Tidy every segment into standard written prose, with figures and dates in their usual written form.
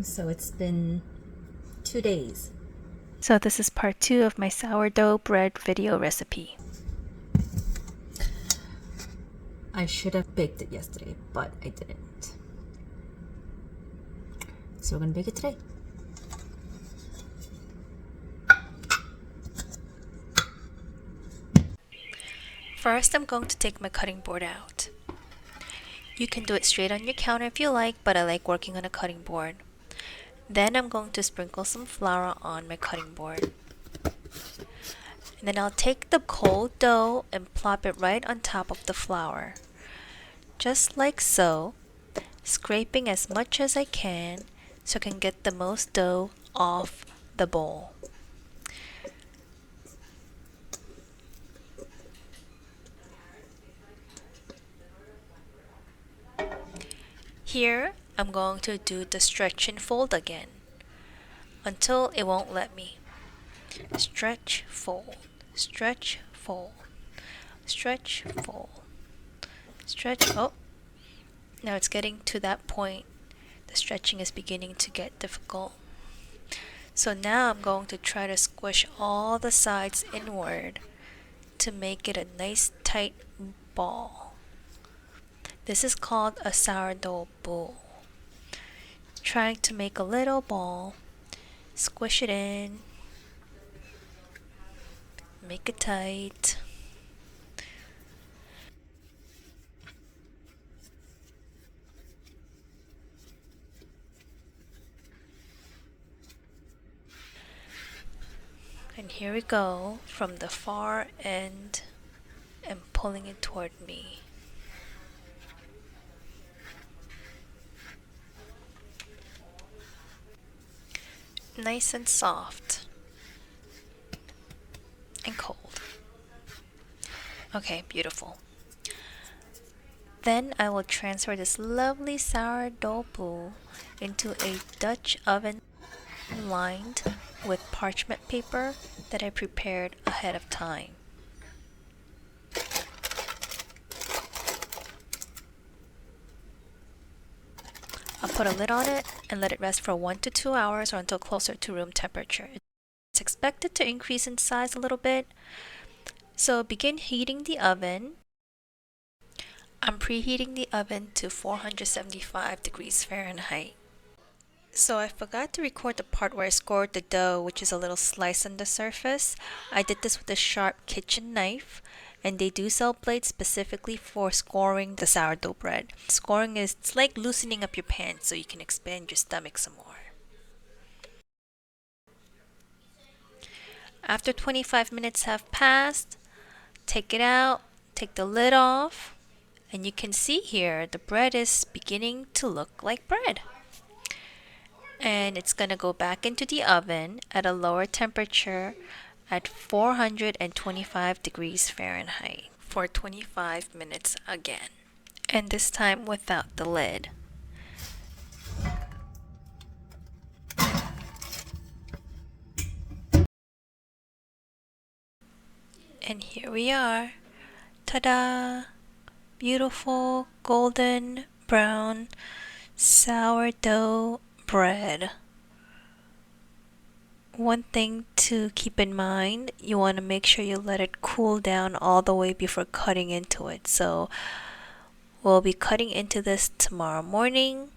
So it's been 2 days. So this is part 2 of my sourdough bread video recipe. I should have baked it yesterday, but I didn't. So we're gonna bake it today. First, I'm going to take my cutting board out. You can do it straight on your counter if you like, but I like working on a cutting board. Then I'm going to sprinkle some flour on my cutting board. And then I'll take the cold dough and plop it right on top of the flour. Just like so, scraping as much as I can so I can get the most dough off the bowl. Here, I'm going to do the stretch and fold again until it won't let me. Stretch, fold, stretch, fold, stretch, fold, stretch. Oh, now it's getting to that point. The stretching is beginning to get difficult. So now I'm going to try to squish all the sides inward to make it a nice tight ball. This is called a sourdough bowl. Trying to make a little ball, squish it in, make it tight. And here we go from the far end and pulling it toward me. Nice and soft and cold. Okay, beautiful. Then I will transfer this lovely sourdough bowl into a Dutch oven lined with parchment paper that I prepared ahead of time. I'll put a lid on it and let it rest for 1 to 2 hours or until closer to room temperature. It's expected to increase in size a little bit, so begin heating the oven. I'm preheating the oven to 475 degrees Fahrenheit. So I forgot to record the part where I scored the dough, which is a little slice on the surface. I did this with a sharp kitchen knife, and they do sell blades specifically for scoring the sourdough bread. Scoring is it's like loosening up your pants so you can expand your stomach some more. After 25 minutes have passed, take it out, take the lid off, and you can see here the bread is beginning to look like bread. And it's going to go back into the oven at a lower temperature at 425 degrees Fahrenheit for 25 minutes again, and this time without the lid. And here we are. Ta-da! Beautiful golden brown sourdough bread. One thing to keep in mind, you want to make sure you let it cool down all the way before cutting into it. So we'll be cutting into this tomorrow morning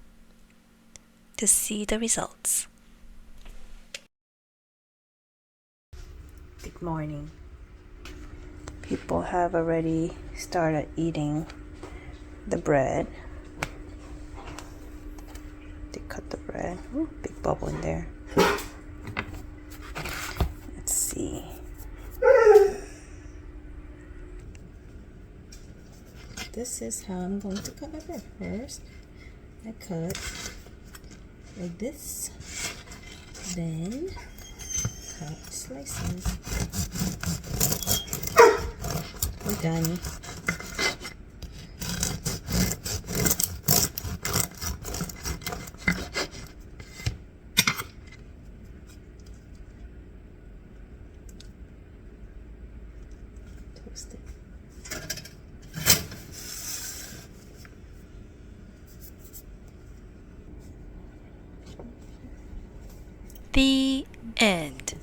to see the results. Good morning. People have already started eating the bread. They cut the bread. Ooh, big bubble in there. Let's see. This is how I'm going to cut my bread. First, I cut like this. Then, cut slices. We're done. Toast it. The end.